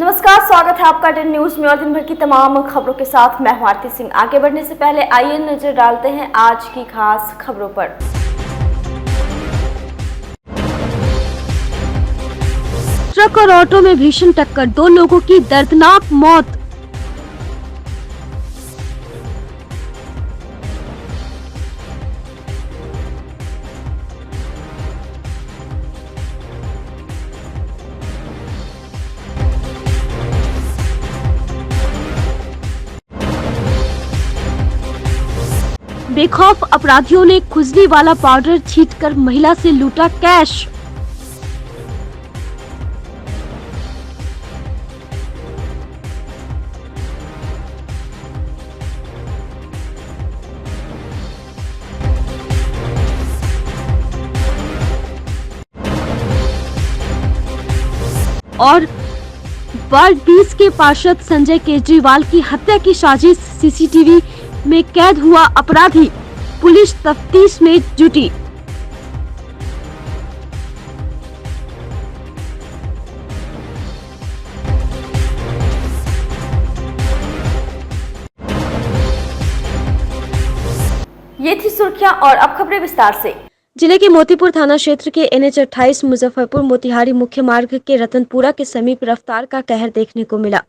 नमस्कार, स्वागत है आपका 10 न्यूज में और दिन भर की तमाम खबरों के साथ मैं हूं आरती सिंह। आगे बढ़ने से पहले आइए नजर डालते हैं आज की खास खबरों पर। ट्रक और ऑटो में भीषण टक्कर, 2 लोगों की दर्दनाक मौत। बेखौफ अपराधियों ने खुजली वाला पाउडर छींटकर महिला से लूटा कैश। और वार्ड 20 के पार्षद संजय केजरीवाल की हत्या की साजिश, सीसीटीवी में कैद हुआ अपराधी, पुलिस तफ्तीश में जुटी। ये थी सुर्खियां और अब खबरें विस्तार से। जिले के मोतीपुर थाना क्षेत्र के NH 28 मुजफ्फरपुर मोतिहारी मुख्य मार्ग के रतनपुरा के समीप रफ्तार का कहर देखने को मिला,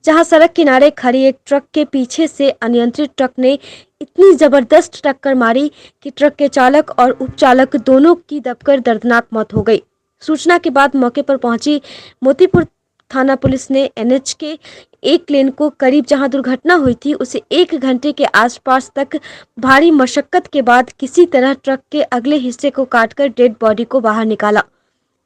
जहां सड़क किनारे खड़ी एक ट्रक के पीछे से अनियंत्रित ट्रक ने इतनी जबरदस्त टक्कर मारी कि ट्रक के चालक और उपचालक दोनों की दबकर दर्दनाक मौत हो गई। सूचना के बाद मौके पर पहुंची मोतीपुर थाना पुलिस ने NH के एक लेन को करीब जहां दुर्घटना हुई थी उसे 1 घंटे के आसपास तक भारी मशक्कत के बाद किसी तरह ट्रक के अगले हिस्से को काटकर डेड बॉडी को बाहर निकाला।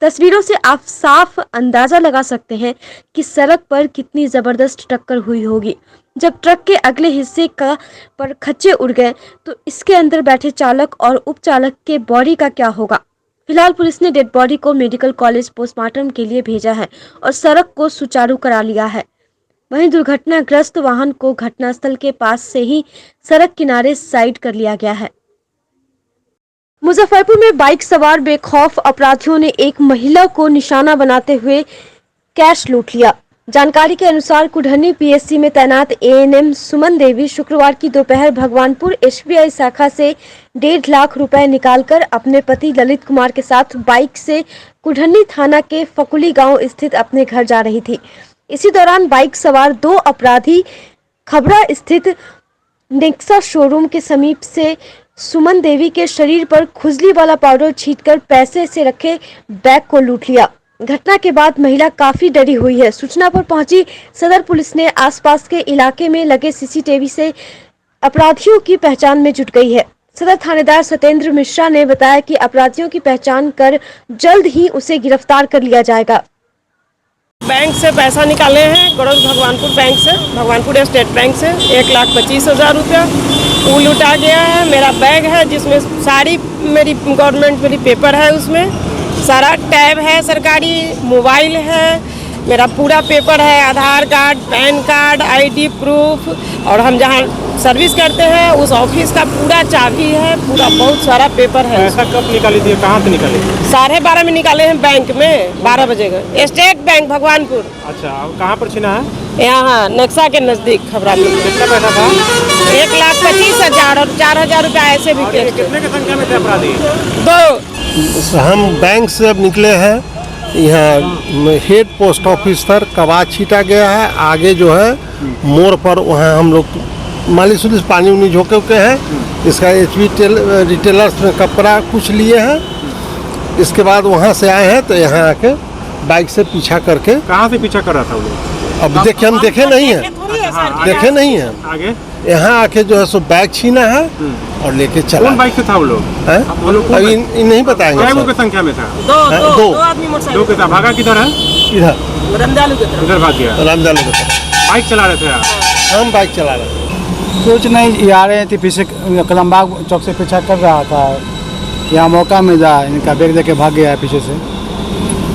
तस्वीरों से आप साफ अंदाजा लगा सकते हैं कि सड़क पर कितनी जबरदस्त टक्कर हुई होगी। जब ट्रक के अगले हिस्से का पर खच्चे उड़ गए तो इसके अंदर बैठे चालक और उपचालक के बॉडी का क्या होगा। फिलहाल पुलिस ने डेड बॉडी को मेडिकल कॉलेज पोस्टमार्टम के लिए भेजा है और सड़क को सुचारू करा लिया है। वहीं दुर्घटनाग्रस्त वाहन को घटनास्थल के पास से ही सड़क किनारे साइड कर लिया गया है। मुजफ्फरपुर में बाइक सवार बेखौफ अपराधियों ने एक महिला को निशाना बनाते हुए कैश लूट लिया। जानकारी के अनुसार कुढ़नी PSC में तैनात ANM सुमन देवी शुक्रवार की दोपहर भगवानपुर SBI शाखा से 1.5 लाख रुपए निकालकर अपने पति ललित कुमार के साथ बाइक से कुढ़नी थाना के फकुली गांव स्थित अपने घर जा रही थी। इसी दौरान बाइक सवार 2 अपराधी खबरा स्थित नेक्सा शोरूम के समीप से सुमन देवी के शरीर पर खुजली वाला पाउडर छींटकर पैसे से रखे बैग को लूट लिया। घटना के बाद महिला काफी डरी हुई है। सूचना पर पहुंची सदर पुलिस ने आसपास के इलाके में लगे CCTV से अपराधियों की पहचान में जुट गई है। सदर थानेदार सत्येंद्र मिश्रा ने बताया कि अपराधियों की पहचान कर जल्द ही उसे गिरफ्तार कर लिया जाएगा। बैंक से पैसा निकाले हैं, गौरव भगवानपुर बैंक से, भगवानपुर स्टेट बैंक से 1,25,000 रुपया वो लुटा गया है। मेरा बैग है जिसमें सारी मेरी गवर्नमेंट मेरी पेपर है, उसमें सारा टैब है सरकारी, मोबाइल है, मेरा पूरा पेपर है, Aadhaar card, PAN card, ID proof, और हम जहाँ सर्विस करते हैं उस ऑफिस का पूरा चाबी है, पूरा बहुत सारा पेपर है। पैसा कब निकाली थी, कहाँ से निकाली? 12:30 में निकाले हैं बैंक में, 12 बजे का, स्टेट बैंक भगवानपुर। अच्छा, कहाँ पर छीना है? यहाँ नेक्सा के नजदीक खबरापुर। कितना पैसा था? 1,25,000 और 4,000 रुपया ऐसे भी और ये कितने की संख्या में थे अपराधी? 2। हम बैंक से अब निकले हैं, यहाँ हेड पोस्ट ऑफिस पर कबाड़ छीटा गया है। आगे जो है मोड़ पर वहाँ हम लोग मालिश उलिश पानी उनी झोंके उके हैं। इसका HB रिटेलर्स में कपड़ा कुछ लिए हैं। इसके बाद वहाँ से आए हैं तो यहाँ आके बाइक से पीछा करके। कहाँ से पीछा कर रहा था वो लोग? अब देखे हम देखे नहीं हैं, देखे नहीं हैं। आगे यहाँ आके जो है सो बैग छीना है और लेके चला। कौन बाइक से था वो लोग? अभी नहीं बताएंगे। क्या की संख्या में था? 2 आदमी मोटरसाइकिल। 2 के था। भागा किधर है? इधर रमजालू की तरफ। इधर भाग गया। रामदाल की तरफ। बाइक चला रहे थे आप? हम बाइक चला रहे थे। कुछ नहीं, आ रहे थे पीछे, कलमबाग चौक से पीछा कर रहा था। यहाँ मौका मिला, इनका बैग देके भाग गया है पीछे से।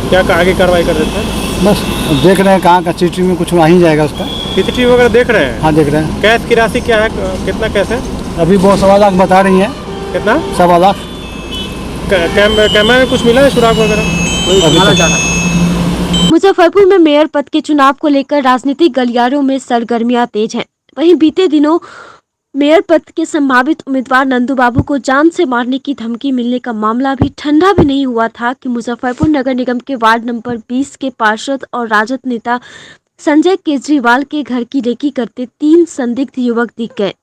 क्या आगे कार्रवाई कर रहे थे? बस देख रहे हैं कहाँ का CCTV में कुछ आ ही जाएगा उसका। CCTV वगैरह देख रहे हैं? हाँ देख रहे हैं। कैश की राशि क्या है, कितना कैश है? अभी वो 1.25 लाख बता रही हैं। कितना? 1.25 लाख। कैमरा में कुछ मिला है, सुराग वगैरह? अभी मुजफ्फरपुर में मेयर पद के चुनाव को लेकर राजनीतिक गलियारों में सरगर्मियां तेज हैं। वहीं बीते दिनों मेयर पद के संभावित उम्मीदवार नंदू बाबू को जान से मारने की धमकी मिलने का मामला भी ठंडा भी नहीं हुआ था कि मुजफ्फरपुर नगर निगम के वार्ड नंबर 20 के पार्षद और राजद नेता संजय केजरीवाल के घर की रेकी करते 3 संदिग्ध युवक दिख गए।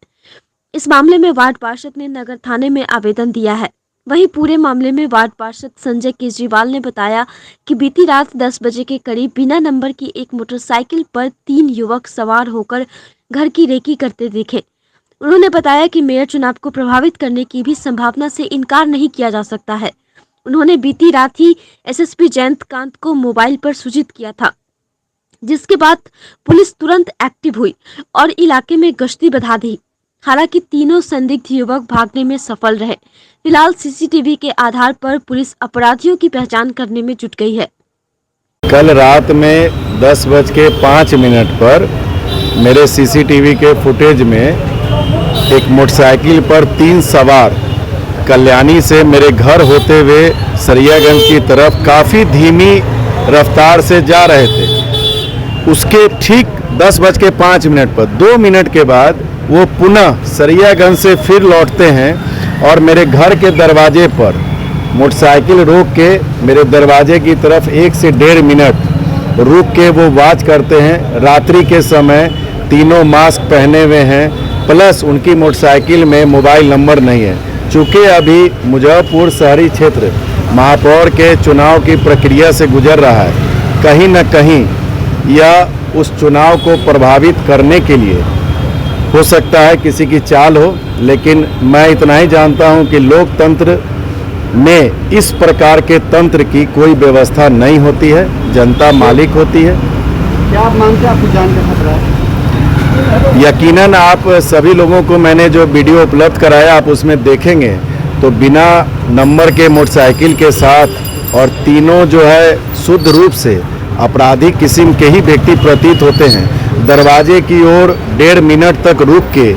इस मामले में वार्ड पार्षद ने नगर थाने में आवेदन दिया है। वहीं पूरे मामले में वार्ड पार्षद संजय केजरीवाल ने बताया कि बीती रात 10 बजे के करीब बिना नंबर की एक मोटरसाइकिल पर 3 युवक सवार होकर घर की रेकी करते दिखे। उन्होंने बताया कि मेयर चुनाव को प्रभावित करने की भी संभावना से इनकार नहीं किया जा सकता है। उन्होंने बीती रात ही एसएसपी जयंतकांत को मोबाइल पर सूचित किया था, जिसके बाद पुलिस तुरंत एक्टिव हुई और इलाके में गश्ती बढ़ा दी। हालांकि तीनों संदिग्ध युवक भागने में सफल रहे। फिलहाल सीसीटीवी के आधार पर पुलिस अपराधियों की पहचान करने में जुट गई है। कल रात में 10:05 पर मेरे सीसीटीवी के फुटेज में एक मोटरसाइकिल पर 3 सवार कल्याणी से मेरे घर होते हुए सरियागंज की तरफ काफ़ी धीमी रफ्तार से जा रहे थे। उसके ठीक 10:05 पर 2 मिनट के बाद वो पुनः सरियागंज से फिर लौटते हैं और मेरे घर के दरवाजे पर मोटरसाइकिल रोक के मेरे दरवाजे की तरफ 1 से 1.5 मिनट रुक के वो वॉच करते हैं। रात्रि के समय तीनों मास्क पहने हुए हैं, प्लस उनकी मोटरसाइकिल में मोबाइल नंबर नहीं है। चूँकि अभी मुजफ्फरपुर शहरी क्षेत्र महापौर के चुनाव की प्रक्रिया से गुजर रहा है, कहीं न कहीं यह उस चुनाव को प्रभावित करने के लिए हो सकता है किसी की चाल हो, लेकिन मैं इतना ही जानता हूं कि लोकतंत्र में इस प्रकार के तंत्र की कोई व्यवस्था नहीं होती है, जनता मालिक होती है। क्या आप मानते हैं आपको जान का खतरा है? यकीनन आप सभी लोगों को मैंने जो वीडियो उपलब्ध कराया आप उसमें देखेंगे तो बिना नंबर के मोटरसाइकिल के साथ और तीनों जो है शुद्ध रूप से आपराधिक किस्म के ही व्यक्ति प्रतीत होते हैं। दरवाजे की ओर 1.5 मिनट तक रुक के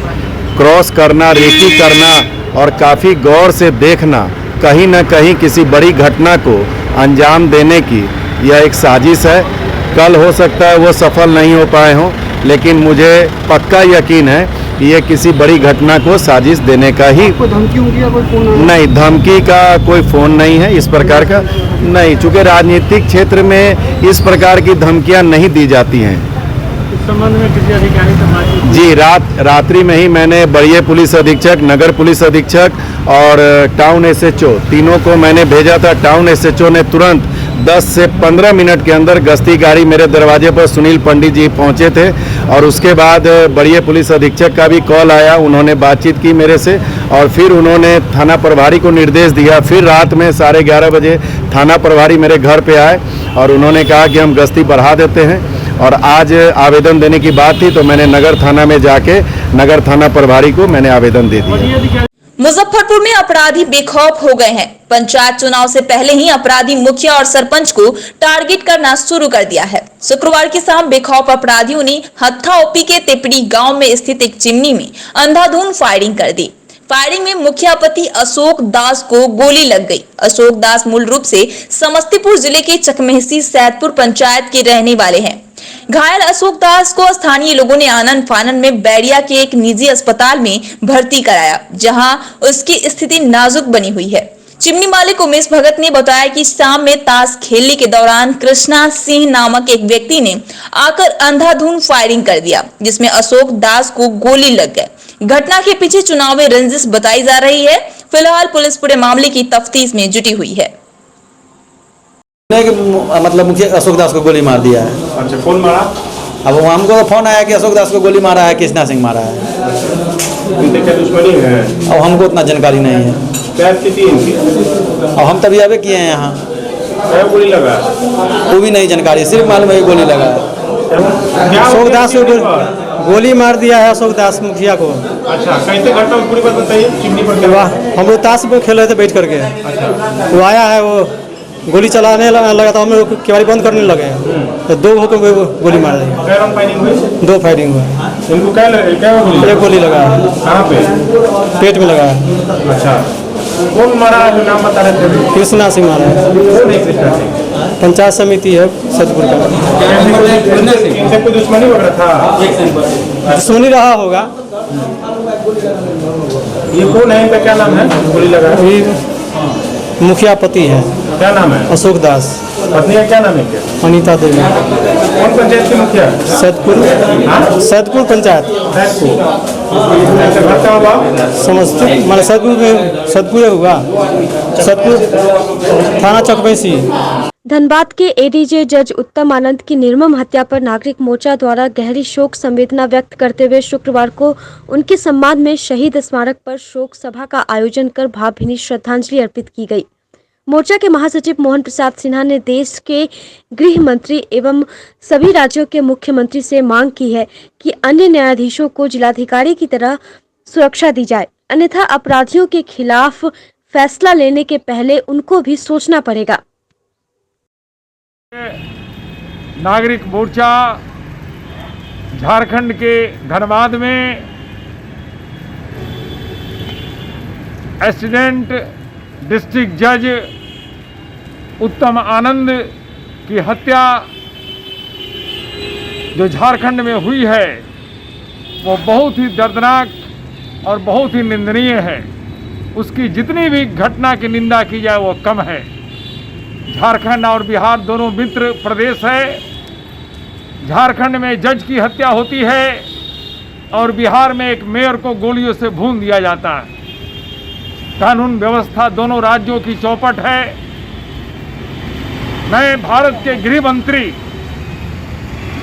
क्रॉस करना, रेकी करना और काफ़ी गौर से देखना कहीं न कहीं किसी बड़ी घटना को अंजाम देने की यह एक साजिश है। कल हो सकता है वो सफल नहीं हो पाए हों, लेकिन मुझे पक्का यकीन है कि ये किसी बड़ी घटना को साजिश देने का ही। कोई धमकी उनकी या कोई फोन आया? नहीं, धमकी का कोई फ़ोन नहीं है इस प्रकार का, नहीं। चूँकि राजनीतिक क्षेत्र में इस प्रकार की धमकियां नहीं दी जाती हैं। इस संबंध में किसी अधिकारी से बातचीत? जी, रात्रि में ही मैंने बड़े पुलिस अधीक्षक, नगर पुलिस अधीक्षक और टाउन एसएचओ तीनों को मैंने भेजा था। टाउन एसएचओ ने तुरंत 10 से 15 मिनट के अंदर गश्ती गाड़ी मेरे दरवाजे पर सुनील पंडित जी पहुंचे थे और उसके बाद बड़े पुलिस अधीक्षक का भी कॉल आया। उन्होंने बातचीत की मेरे से और फिर उन्होंने थाना प्रभारी को निर्देश दिया। फिर रात में 11:30 बजे थाना प्रभारी मेरे घर पे आए और उन्होंने कहा कि हम गश्ती बढ़ा देते हैं और आज आवेदन देने की बात थी तो मैंने नगर थाना में जाके नगर थाना प्रभारी को मैंने आवेदन दे दिया। मुजफ्फरपुर में अपराधी बेखौफ हो गए हैं। पंचायत चुनाव से पहले ही अपराधी मुखिया और सरपंच को टारगेट करना शुरू कर दिया है। शुक्रवार की शाम बेखौफ अपराधियों ने हत्था ओपी के तेपड़ी गांव में स्थित एक चिमनी में अंधाधुंध फायरिंग कर दी। फायरिंग में मुखिया पति अशोक दास को गोली लग गई। अशोक दास मूल रूप से समस्तीपुर जिले के चकमेहसी सैदपुर पंचायत के रहने वाले हैं। घायल अशोक दास को स्थानीय लोगों ने आनन फानन में बैरिया के एक निजी अस्पताल में भर्ती कराया, जहां उसकी स्थिति नाजुक बनी हुई है। चिमनी मालिक उमेश भगत ने बताया कि शाम में ताश खेलने के दौरान कृष्णा सिंह नामक एक व्यक्ति ने आकर अंधाधुंध फायरिंग कर दिया, जिसमें अशोक दास को गोली लग गई। घटना के पीछे चुनावी रंजिश बताई जा रही है। फिलहाल पुलिस पूरे मामले की तफ्तीश में जुटी हुई है। मतलब मुखिया अशोक दास को गोली मार दिया है। अच्छा, कौन मारा? अब हमको तो फोन आया कि अशोक दास को गोली मारा है, कृष्णा सिंह मारा है। इनके क्या दुश्मनी है? अब हमको उतना जानकारी नहीं है। क्या स्थिति है इनकी? अब हम तभी अबे किए हैं यहाँ। क्या गोली लगा? वो भी नहीं जानकारी, सिर्फ मालूम है गोली लगा है। अशोक दास को गोली मार दिया है, अशोक दास मुखिया को। अच्छा, कैसे घटना पूरी बात बताइए। चिमनी पर क्या? हम लोग ताश में खेल रहे थे बैठ करके। अच्छा, वो आया है, वो गोली चलाने लगा तो हम लोग केवाड़ी बंद करने लगे तो 2 होकर गोली मार दी। क्या राउंड फायरिंग हुई? 2 फायरिंग हुआ। इनको क्या गोली? एक गोली लगा है। कहाँ पे? पेट में लगा है। अच्छा, कौन मारा है जो नाम बता रहे थे अभी? कृष्णा सिंह मारा है। कौन है कृष्णा सिंह? पंचायत समिति है सतपुर का। इनसे कोई दुश्मनी वगैरह था? दुश्मनी रहा होगा। ये कौन है, इनका क्या नाम है? गोली लगा है। अभी मुखिया पति है क्या नाम है? अशोक दास। पत्नी का क्या नाम है? क्या अनीता देवी। कौन पंचायत की मुखिया? सतपुर पंचायत घर का हुआ? समझते मतलब सतपुर हुआ, सतपुर थाना चकबैसी। धनबाद के एडीजे जज उत्तम आनंद की निर्मम हत्या पर नागरिक मोर्चा द्वारा गहरी शोक संवेदना व्यक्त करते हुए शुक्रवार को उनके सम्मान में शहीद स्मारक पर शोक सभा का आयोजन कर भावभीनी श्रद्धांजलि अर्पित की गई। मोर्चा के महासचिव मोहन प्रसाद सिन्हा ने देश के गृह मंत्री एवं सभी राज्यों के मुख्यमंत्री से मांग की है कि अन्य न्यायाधीशों को जिलाधिकारी की तरह सुरक्षा दी जाए, अन्यथा अपराधियों के खिलाफ फैसला लेने के पहले उनको भी सोचना पड़ेगा। नागरिक मोर्चा झारखंड के धनबाद में एसिडेंट डिस्ट्रिक्ट जज उत्तम आनंद की हत्या जो झारखंड में हुई है वो बहुत ही दर्दनाक और बहुत ही निंदनीय है। उसकी जितनी भी घटना की निंदा की जाए वो कम है। झारखंड और बिहार दोनों मित्र प्रदेश है। झारखंड में जज की हत्या होती है और बिहार में एक मेयर को गोलियों से भून दिया जाता है। कानून व्यवस्था दोनों राज्यों की चौपट है। मैं भारत के गृह मंत्री,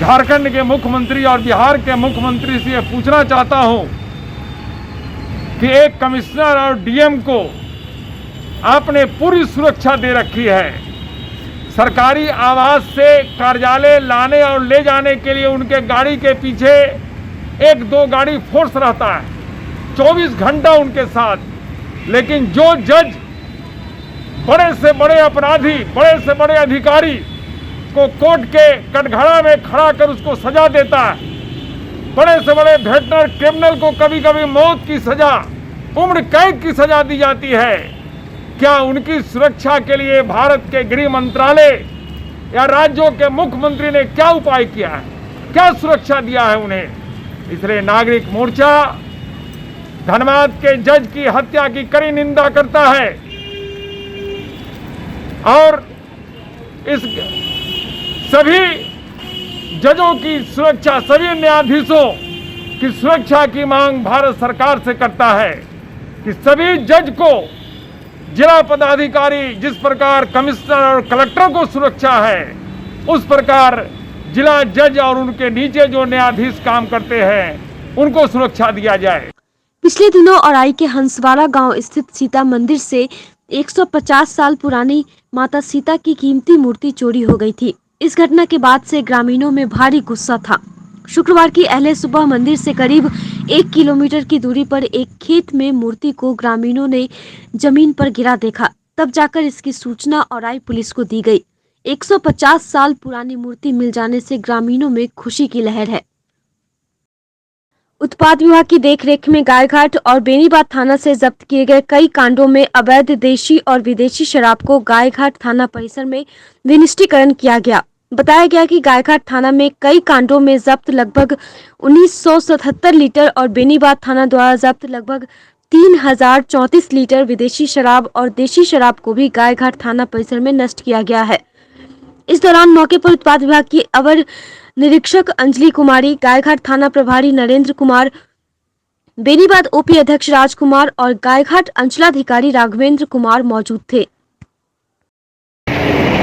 झारखंड के मुख्यमंत्री और बिहार के मुख्यमंत्री से यह पूछना चाहता हूं कि एक कमिश्नर और डीएम को आपने पूरी सुरक्षा दे रखी है। सरकारी आवास से कार्यालय लाने और ले जाने के लिए उनके गाड़ी के पीछे 1-2 गाड़ी फोर्स रहता है 24 घंटा उनके साथ। लेकिन जो जज बड़े से बड़े अपराधी, बड़े से बड़े अधिकारी को कोर्ट के कटघरा में खड़ा कर उसको सजा देता है, बड़े से बड़े भेटनर क्रिमिनल को कभी कभी मौत की सजा, उम्र कैद की सजा दी जाती है। क्या उनकी सुरक्षा के लिए भारत के गृह मंत्रालय या राज्यों के मुख्यमंत्री ने क्या उपाय किया है, क्या सुरक्षा दिया है उन्हें? इसलिए नागरिक मोर्चा धनबाद के जज की हत्या की कड़ी निंदा करता है और इस सभी जजों की सुरक्षा, सभी न्यायाधीशों की सुरक्षा की मांग भारत सरकार से करता है कि सभी जज को जिला पदाधिकारी जिस प्रकार कमिश्नर और कलेक्टर को सुरक्षा है, उस प्रकार जिला जज और उनके नीचे जो न्यायाधीश काम करते हैं उनको सुरक्षा दिया जाए। पिछले दिनों औराई के हंसवाड़ा गांव स्थित सीता मंदिर से 150 साल पुरानी माता सीता की कीमती मूर्ति चोरी हो गई थी। इस घटना के बाद से ग्रामीणों में भारी गुस्सा था। शुक्रवार की अहले सुबह मंदिर से करीब 1 किलोमीटर की दूरी पर एक खेत में मूर्ति को ग्रामीणों ने जमीन पर गिरा देखा। तब जाकर इसकी सूचना औराई पुलिस को दी गई। 150 साल पुरानी मूर्ति मिल जाने से ग्रामीणों में खुशी की लहर है। उत्पाद विभाग की देखरेख में गायघाट और बेनीबाद थाना से जब्त किए गए कई कांडों में अवैध देशी और विदेशी शराब को गायघाट थाना परिसर में विनिष्टीकरण किया गया। बताया गया कि गायघाट थाना में कई कांडों में जब्त लगभग 1977 लीटर और बेनीबाद थाना द्वारा जब्त लगभग 3034 लीटर विदेशी शराब और देशी शराब को भी गायघाट थाना परिसर में नष्ट किया गया है। इस दौरान मौके पर उत्पाद विभाग की अवर निरीक्षक अंजलि कुमारी, गायघाट थाना प्रभारी नरेंद्र कुमार, बेनीबाद ओपी अध्यक्ष राजकुमार और गायघाट अंचलाधिकारी राघवेंद्र कुमार मौजूद थे।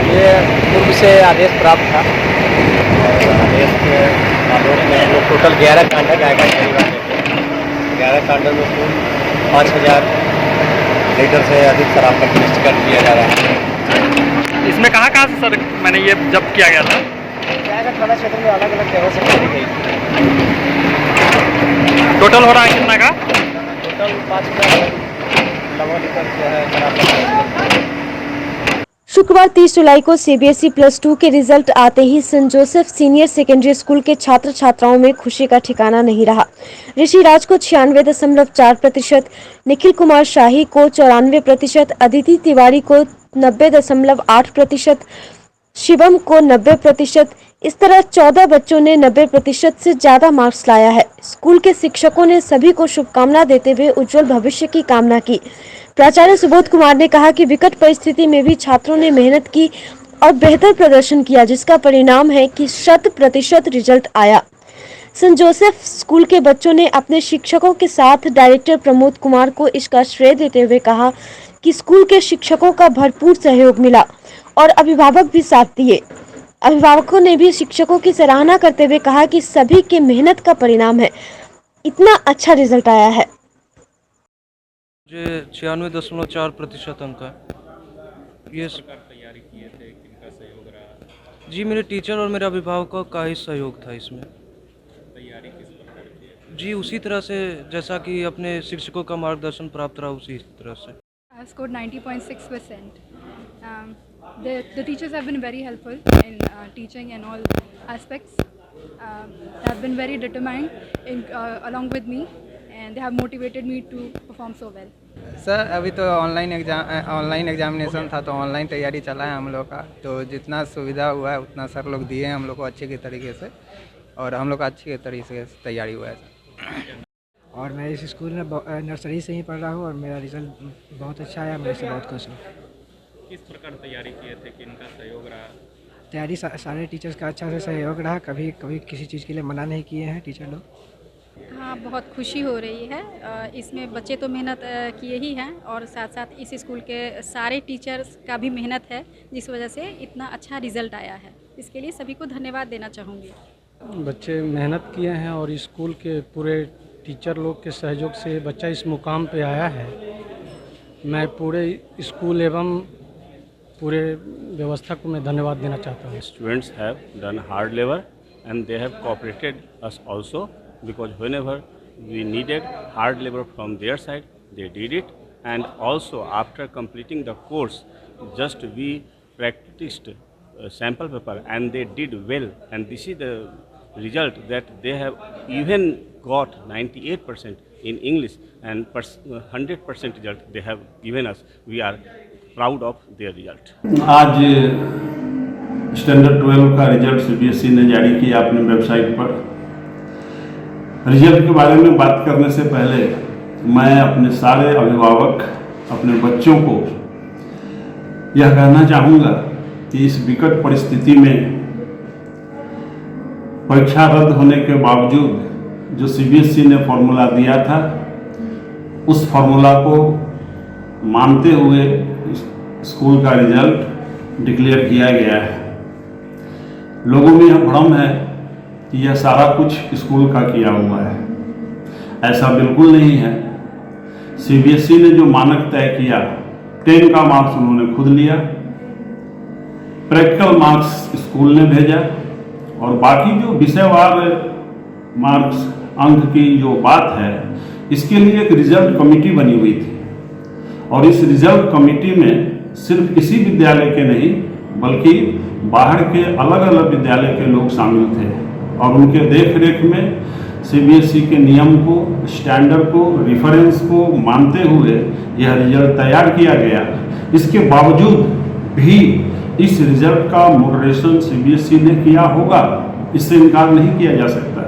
ये पूर्व से आदेश प्राप्त था और आदेश के आलोक में हम लोग टोटल 11 कांड है गायघाट परिवार में 11 कांडों में कुल 5000 लीटर से अधिक शराब का टेस्ट कर दिया जा रहा है। इसमें कहाँ से सर मैंने ये जब्त किया गया था? गायघाट थाना क्षेत्र में अलग अलग जगह से पकड़ी गई। टोटल हो रहा है कितना का? टोटल 5000 लीटर जो है शराब का। शुक्रवार 30 जुलाई को सीबीएसई प्लस 2 के रिजल्ट आते ही saint Joseph senior secondary school के छात्र छात्राओं में खुशी का ठिकाना नहीं रहा। ऋषि राज को 96.4%, निखिल कुमार शाही को 94%, अदिति तिवारी को 90.8%, शिवम को 90%। इस तरह 14 बच्चों ने 90% से ज्यादा मार्क्स लाया है। स्कूल के शिक्षकों ने सभी को शुभकामना देते हुए उज्जवल भविष्य की कामना की। प्राचार्य सुबोध कुमार ने कहा कि विकट परिस्थिति में भी छात्रों ने मेहनत की और बेहतर प्रदर्शन किया, जिसका परिणाम है कि 100% रिजल्ट आया। सेंट जोसेफ स्कूल के बच्चों ने अपने शिक्षकों के साथ डायरेक्टर प्रमोद कुमार को इसका श्रेय देते हुए कहा कि स्कूल के शिक्षकों का भरपूर सहयोग मिला और अभिभावक भी साथ दिए। अभिभावकों ने भी शिक्षकों की सराहना करते हुए कहा कि सभी के मेहनत का परिणाम है, इतना अच्छा रिजल्ट आया है। मुझे 96.4% अंक है। ये तैयारी किए थे, किनका सहयोग रहा? जी मेरे टीचर और मेरे अभिभावकों का ही सहयोग था इसमें। तैयारी किस प्रकार की? जी उसी तरह से जैसा कि अपने शिक्षकों का मार्गदर्शन प्राप्त रहा उसी तरह से। I scored 90.6%. The teachers have been very helpful in teaching and all aspects. They have been very determined along with me, and they have motivated me to perform so well. Sir अभी तो online examination था, तो online तैयारी चला है हम लोग का। तो जितना सुविधा हुआ है उतना सर लोग दिए हैं हम लोग को अच्छे के तरीके से, और हम लोग का अच्छे तरीके से तैयारी हुआ है सर। और मैं इस स्कूल में नर्सरी से ही पढ़ रहा हूँ और मेरा रिज़ल्ट बहुत अच्छा आया। मैं इससे बहुत खुश हूँ। किस प्रकार तैयारी किए थे, किनका सहयोग रहा? तैयारी सारे टीचर्स का अच्छा से सहयोग रहा। कभी किसी चीज़ के लिए मना नहीं किए हैं टीचर लोग। हाँ, बहुत खुशी हो रही है। इसमें बच्चे तो मेहनत किए ही हैं और साथ साथ इस स्कूल के सारे टीचर्स का भी मेहनत है, जिस वजह से इतना अच्छा रिज़ल्ट आया है। इसके लिए सभी को धन्यवाद देना चाहूँगी। बच्चे मेहनत किए हैं और स्कूल के पूरे टीचर लोग के सहयोग से बच्चा इस मुकाम पे आया है। मैं पूरे स्कूल एवं पूरे व्यवस्था को मैं धन्यवाद देना चाहता हूँ। Students have done hard labor and they have cooperated us also, because whenever we needed hard labor from their side, they did it. And also after completing the course, just we practiced sample paper and they did well, and this is the result that they have even got 98% in English and 100% result they have given us. We are proud of their result. आज standard 12 का result CBSE ने जारी किया अपनी website पर। Result के बारे में बात करने से पहले मैं अपने सारे अभिभावक, अपने बच्चों को यह कहना चाहूँगा कि इस विकट परिस्थिति में परीक्षा रद्द होने के बावजूद जो सीबीएसई ने फॉर्मूला दिया था, उस फॉर्मूला को मानते हुए स्कूल का रिजल्ट डिक्लेयर किया गया है। लोगों में यह भ्रम है कि यह सारा कुछ स्कूल का किया हुआ है। ऐसा बिल्कुल नहीं है। सीबीएसई ने जो मानक तय किया, 10 का मार्क्स उन्होंने खुद लिया, प्रैक्टिकल मार्क्स स्कूल ने भेजा, और बाकी जो विषयवार मार्क्स अंक की जो बात है, इसके लिए एक रिजल्ट कमेटी बनी हुई थी। और इस रिजल्ट कमेटी में सिर्फ इसी विद्यालय के नहीं बल्कि बाहर के अलग अलग विद्यालय के लोग शामिल थे, और उनके देख रेख में सीबीएसई के नियम को, स्टैंडर्ड को, रेफरेंस को मानते हुए यह रिजल्ट तैयार किया गया। इसके बावजूद भी इस रिजल्ट का मॉडरेशन सीबीएसई ने किया होगा, इससे इनकार नहीं किया जा सकता।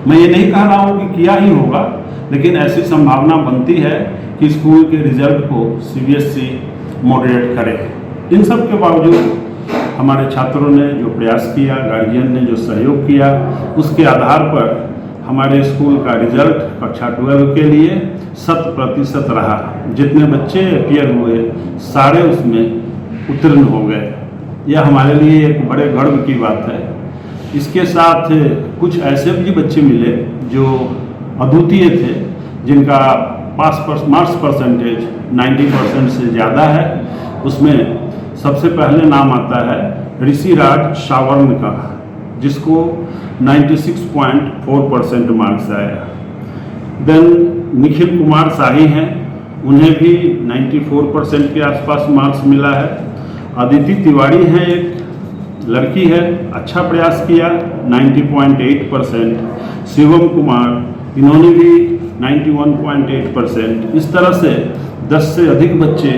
मैं ये नहीं कह रहा हूँ कि किया ही होगा, लेकिन ऐसी संभावना बनती है कि स्कूल के रिजल्ट को सीबीएसई मॉडरेट करे। इन सब के बावजूद हमारे छात्रों ने जो प्रयास किया, गार्जियन ने जो सहयोग किया, उसके आधार पर हमारे स्कूल का रिजल्ट कक्षा 12 के लिए 100% रहा। जितने बच्चे अपियर हुए सारे उसमें उत्तीर्ण हो गए। यह हमारे लिए एक बड़े गर्व की बात है। इसके साथ कुछ ऐसे भी बच्चे मिले जो अद्वितीय थे, जिनका मार्क्स परसेंटेज 90% से ज़्यादा है। उसमें सबसे पहले नाम आता है ऋषि राज सावर्ण का, जिसको 96.4% मार्क्स आया। देन निखिल कुमार शाही हैं, उन्हें भी 94% के आसपास मार्क्स मिला है। अदिति तिवारी हैं, एक लड़की है, अच्छा प्रयास किया 90.8%। शिवम कुमार इन्होंने भी 91.8%। इस तरह से 10 से अधिक बच्चे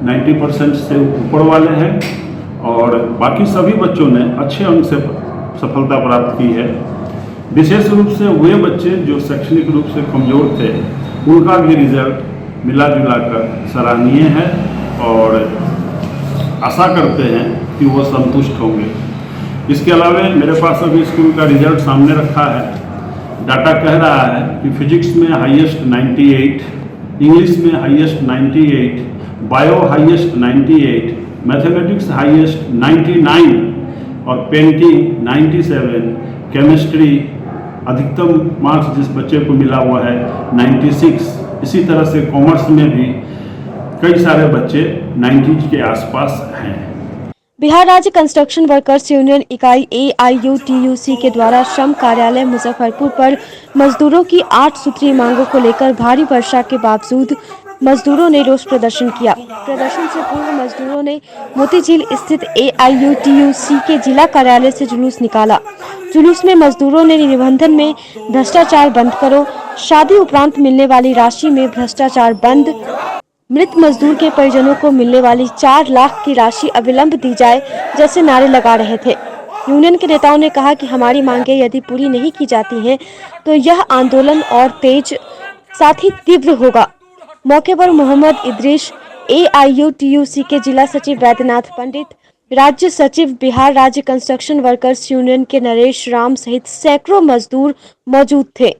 90% से ऊपर वाले हैं और बाकी सभी बच्चों ने अच्छे अंक से सफलता प्राप्त की है। विशेष रूप से वे बच्चे जो शैक्षणिक रूप से कमज़ोर थे, उनका भी रिजल्ट मिला जुला कर सराहनीय है और आशा करते हैं कि वो संतुष्ट होंगे। इसके अलावा मेरे पास अभी स्कूल का रिजल्ट सामने रखा है। डाटा कह रहा है कि फिजिक्स में हाईएस्ट 98, इंग्लिश में highest 98, bio highest 98, mathematics highest 99 और पेंटिंग 97, केमिस्ट्री अधिकतम मार्क्स जिस बच्चे को मिला हुआ है 96। इसी तरह से कॉमर्स में भी कई सारे बच्चे 90 के आसपास हैं। बिहार राज्य कंस्ट्रक्शन वर्कर्स यूनियन इकाई AIUTUC के द्वारा श्रम कार्यालय मुजफ्फरपुर पर मजदूरों की 8 सूत्रीय मांगों को लेकर भारी वर्षा के बावजूद मजदूरों ने रोष प्रदर्शन किया। प्रदर्शन से पूर्व मजदूरों ने मोतीझील स्थित AIUTUC के जिला कार्यालय से जुलूस निकाला। जुलूस में मजदूरों ने निबंधन में भ्रष्टाचार बंद करो, शादी उपरांत मिलने वाली राशि में भ्रष्टाचार बंद, मृत मजदूर के परिजनों को मिलने वाली 4 लाख की राशि अविलंब दी जाए जैसे नारे लगा रहे थे। यूनियन के नेताओं ने कहा कि हमारी मांगें यदि पूरी नहीं की जाती हैं तो यह आंदोलन और तेज साथ ही तीव्र होगा। मौके पर मोहम्मद इद्रीस, AIUTUC के जिला सचिव वैद्यनाथ पंडित, राज्य सचिव बिहार राज्य कंस्ट्रक्शन वर्कर्स यूनियन के नरेश राम सहित सैकड़ों मजदूर मौजूद थे।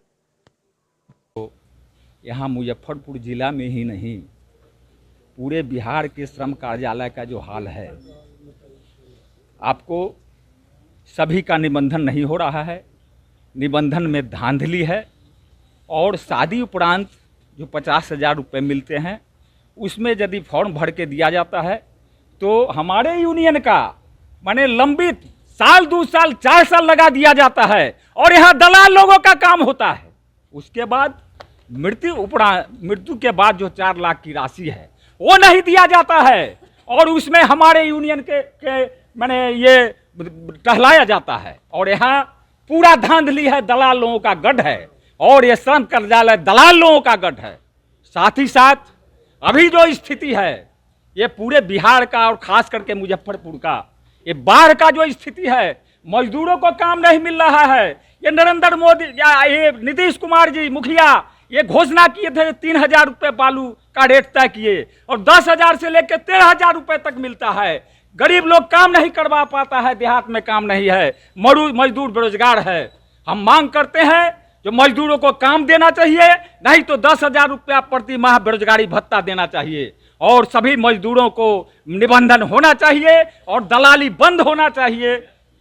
यहाँ मुजफ्फरपुर जिला में ही नहीं, पूरे बिहार के श्रम कार्यालय का जो हाल है, आपको सभी का निबंधन नहीं हो रहा है, निबंधन में धांधली है और शादी उपरांत जो 50,000 रुपये मिलते हैं उसमें यदि फॉर्म भर के दिया जाता है तो हमारे यूनियन का माने लंबित साल 2 साल 4 साल लगा दिया जाता है और यहाँ दलाल लोगों का काम होता है। उसके बाद मृत्यु के बाद जो 4 लाख की राशि है वो नहीं दिया जाता है और उसमें हमारे यूनियन के माने ये टहलाया जाता है और यहाँ पूरा धांधली है, दलाल लोगों का गढ़ है और ये श्रम कार्यालय दलाल लोगों का गढ़ है। साथ ही साथ अभी जो स्थिति है ये पूरे बिहार का और खास करके मुजफ्फरपुर का ये बाढ़ का जो स्थिति है, मजदूरों को काम नहीं मिल रहा है। ये नरेंद्र मोदी या ये नीतीश कुमार जी मुखिया ये घोषणा किए थे 3,000 रुपये बालू का रेट तय किए और 10,000 से लेकर 13,000 रुपये तक मिलता है। गरीब लोग काम नहीं करवा पाता है, देहात में काम नहीं है, मजदूर बेरोजगार है। हम मांग करते हैं जो मजदूरों को काम देना चाहिए, नहीं तो 10,000 रुपया प्रति माह बेरोजगारी भत्ता देना चाहिए और सभी मजदूरों को निबंधन होना चाहिए और दलाली बंद होना चाहिए।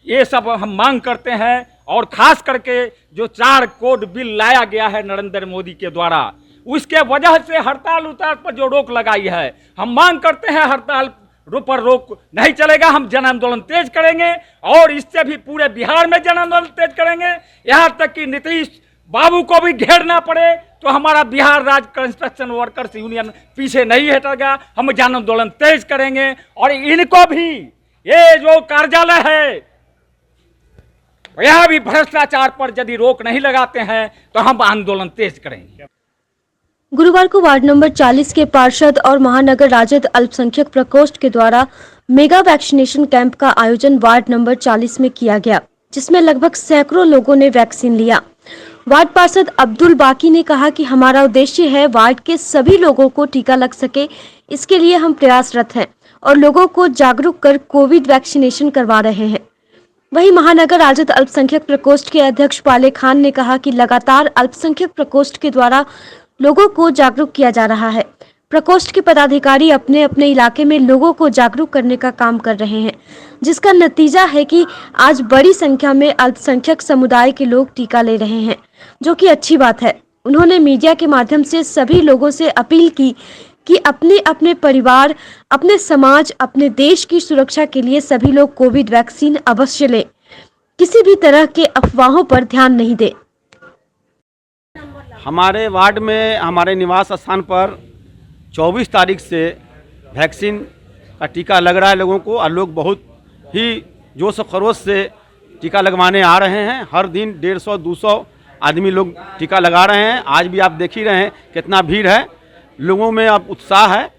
ये सब हम मांग करते हैं और खास करके जो 4 कोड बिल लाया गया है नरेंद्र मोदी के द्वारा, उसके वजह से हड़ताल उतार पर जो रोक लगाई है, हम मांग करते हैं हड़ताल पर रोक नहीं चलेगा। हम जन आंदोलन तेज करेंगे और इससे भी पूरे बिहार में जन आंदोलन तेज करेंगे, यहाँ तक कि नीतीश बाबू को भी घेरना पड़े तो हमारा बिहार राज्य कंस्ट्रक्शन वर्कर्स यूनियन पीछे नहीं हटेगा। हम जन आंदोलन तेज करेंगे और इनको भी ये जो कार्यालय है यह भी भ्रष्टाचार पर यदि रोक नहीं लगाते हैं तो हम आंदोलन तेज करेंगे। गुरुवार को वार्ड नंबर 40 के पार्षद और महानगर राजद अल्पसंख्यक प्रकोष्ठ के द्वारा मेगा वैक्सीनेशन कैंप का आयोजन वार्ड नंबर 40 में किया गया, जिसमें लगभग सैकड़ों लोगों ने वैक्सीन लिया। वार्ड पार्षद अब्दुल बाकी ने कहा कि हमारा उद्देश्य है वार्ड के सभी लोगों को टीका लग सके, इसके लिए हम प्रयासरत हैं और लोगों को जागरूक कर कोविड वैक्सीनेशन करवा रहे हैं। वहीं महानगर राजद अल्पसंख्यक प्रकोष्ठ के अध्यक्ष पाले खान ने कहा कि लगातार अल्पसंख्यक प्रकोष्ठ के द्वारा लोगों को जागरूक किया जा रहा है। प्रकोष्ठ के पदाधिकारी अपने अपने इलाके में लोगों को जागरूक करने का काम कर रहे हैं, जिसका नतीजा है कि आज बड़ी संख्या में अल्पसंख्यक समुदाय के लोग टीका ले रहे हैं, जो कि अच्छी बात है। उन्होंने मीडिया के माध्यम से सभी लोगों से अपील की कि अपने अपने परिवार, अपने समाज, अपने देश की सुरक्षा के लिए सभी लोग कोविड वैक्सीन अवश्य लें, किसी भी तरह के अफवाहों पर ध्यान नहीं दें। हमारे वार्ड में हमारे निवास स्थान पर 24 तारीख से वैक्सीन का टीका लग रहा है लोगों को, और लोग बहुत ही जोश और खरोश से टीका लगवाने आ रहे हैं। हर दिन 150-200 आदमी लोग टीका लगा रहे हैं। आज भी आप देख ही रहे हैं कितना भीड़ है, लोगों में अब उत्साह है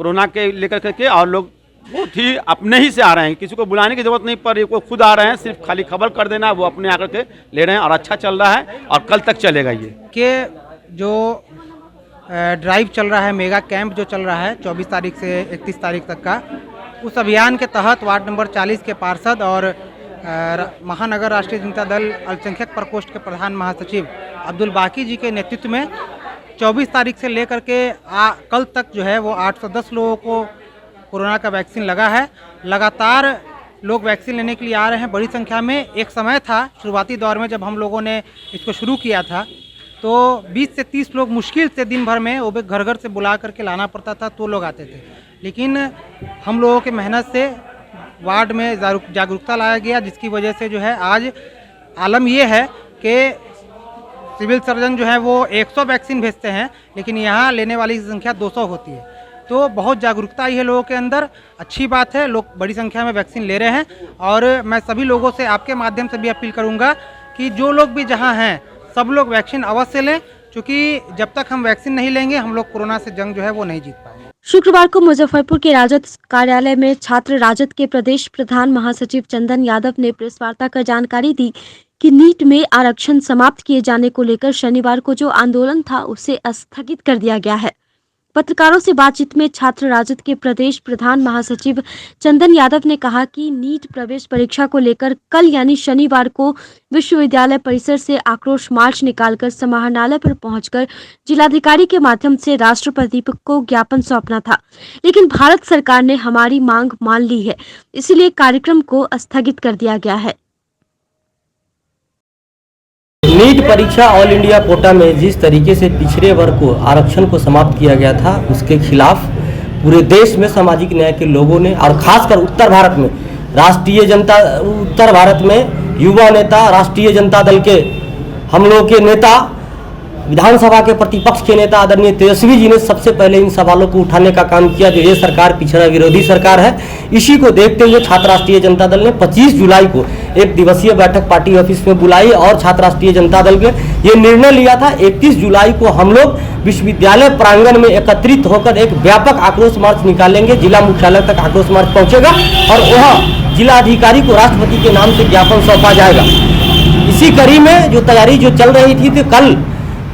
कोरोना के लेकर करके, और लोग बहुत ही अपने ही से आ रहे हैं, किसी को बुलाने की ज़रूरत नहीं पड़ रही, वो खुद आ रहे हैं, सिर्फ खाली खबर कर देना, वो अपने आकर के ले रहे हैं, और अच्छा चल रहा है और कल तक चलेगा। ये कि जो ड्राइव चल रहा है, मेगा कैंप जो चल रहा है 24 तारीख से 31 तारीख तक का, उस अभियान के तहत वार्ड नंबर 40 के पार्षद और महानगर राष्ट्रीय जनता दल अल्पसंख्यक प्रकोष्ठ के प्रधान महासचिव अब्दुल बाकी जी के नेतृत्व में 24 तारीख से लेकर के कल तक जो है वो 810 लोगों को कोरोना का वैक्सीन लगा है। लगातार लोग वैक्सीन लेने के लिए आ रहे हैं बड़ी संख्या में। एक समय था शुरुआती दौर में जब हम लोगों ने इसको शुरू किया था तो 20 से 30 लोग मुश्किल से दिन भर में वो भी घर घर से बुला करके लाना पड़ता था तो लोग आते थे, लेकिन हम लोगों के मेहनत से वार्ड में जागरूकता लाया गया, जिसकी वजह से जो है आज आलम ये है कि सिविल सर्जन जो है वो 100 वैक्सीन भेजते हैं, लेकिन यहाँ लेने वाली संख्या 200 होती है। तो बहुत जागरूकता आई है लोगों के अंदर, अच्छी बात है, लोग बड़ी संख्या में वैक्सीन ले रहे हैं। और मैं सभी लोगों से आपके माध्यम से भी अपील करूँगा कि जो लोग भी जहाँ हैं सब लोग वैक्सीन अवश्य लें, क्योंकि जब तक हम वैक्सीन नहीं लेंगे हम लोग कोरोना से जंग जो है वो नहीं जीत पाएंगे। शुक्रवार को मुजफ्फरपुर के राजद कार्यालय में छात्र राजद के प्रदेश प्रधान महासचिव चंदन यादव ने प्रेस वार्ता कर जानकारी दी कि नीट में आरक्षण समाप्त किए जाने को लेकर शनिवार को जो आंदोलन था उसे स्थगित कर दिया गया है। पत्रकारों से बातचीत में छात्र राजद के प्रदेश प्रधान महासचिव चंदन यादव ने कहा कि नीट प्रवेश परीक्षा को लेकर कल यानी शनिवार को विश्वविद्यालय परिसर से आक्रोश मार्च निकालकर समाहरणालय पर पहुंचकर जिलाधिकारी के माध्यम से राष्ट्रपति को ज्ञापन सौंपना था, लेकिन भारत सरकार ने हमारी मांग मान ली है, इसलिए कार्यक्रम को स्थगित कर दिया गया है। नीट परीक्षा ऑल इंडिया कोटा में जिस तरीके से पिछड़े वर्ग को आरक्षण को समाप्त किया गया था, उसके खिलाफ पूरे देश में सामाजिक न्याय के लोगों ने, और खासकर उत्तर भारत में उत्तर भारत में युवा नेता, राष्ट्रीय जनता दल के हम लोग के नेता, विधानसभा के प्रतिपक्ष के नेता आदरणीय तेजस्वी जी ने सबसे पहले इन सवालों को उठाने का काम किया जो ये सरकार पिछड़ा विरोधी सरकार है। इसी को देखते हुए छात्र राष्ट्रीय जनता दल ने 25 जुलाई को एक दिवसीय बैठक पार्टी ऑफिस में बुलाई और छात्र राष्ट्रीय जनता दल ने ये निर्णय लिया था 31 जुलाई को हम लोग विश्वविद्यालय प्रांगण में एकत्रित होकर एक व्यापक आक्रोश मार्च निकालेंगे। जिला मुख्यालय तक आक्रोश मार्च पहुंचेगा और वहाँ जिलाधिकारी को राष्ट्रपति के नाम से ज्ञापन सौंपा जाएगा। इसी कड़ी में जो तैयारी जो चल रही थी तो कल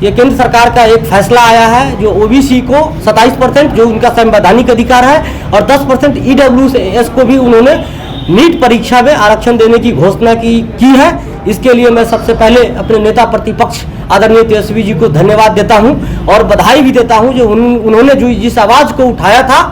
ये केंद्र सरकार का एक फैसला आया है जो ओबीसी को 27% जो उनका संवैधानिक अधिकार है और 10% ईडब्ल्यूएस को भी उन्होंने नीट परीक्षा में आरक्षण देने की घोषणा की है। इसके लिए मैं सबसे पहले अपने नेता प्रतिपक्ष आदरणीय तेजस्वी जी को धन्यवाद देता हूं और बधाई भी देता हूं जो उन्होंने जो जिस आवाज को उठाया था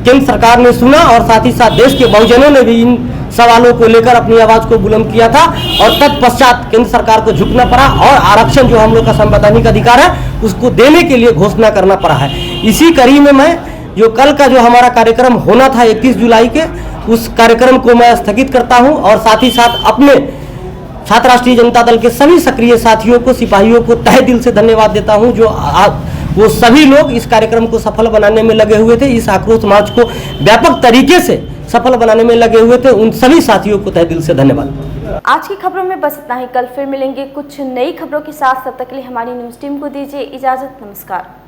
केंद्र सरकार ने सुना और साथ ही साथ देश के बहुजनों ने भी इन सवालों को लेकर अपनी आवाज को बुलंद किया था और तत्पश्चात केंद्र सरकार को झुकना पड़ा और आरक्षण जो हम लोग का संवैधानिक अधिकार है उसको देने के लिए घोषणा करना पड़ा है। इसी कड़ी में मैं जो कल का जो हमारा कार्यक्रम होना था 31 जुलाई के उस कार्यक्रम को मैं स्थगित करता हूं और साथ ही साथ अपने छात्र राष्ट्रीय जनता दल के सभी सक्रिय साथियों को, सिपाहियों को तहे दिल से धन्यवाद देता हूं जो वो सभी लोग इस कार्यक्रम को सफल बनाने में लगे हुए थे। इस आक्रोश मार्च को व्यापक तरीके से सफल बनाने में लगे हुए थे। उन सभी साथियों को तहे दिल से धन्यवाद। आज की खबरों में बस इतना ही। कल फिर मिलेंगे कुछ नई खबरों के साथ। तब तक के लिए हमारी न्यूज़ टीम को दीजिए इजाजत। नमस्कार।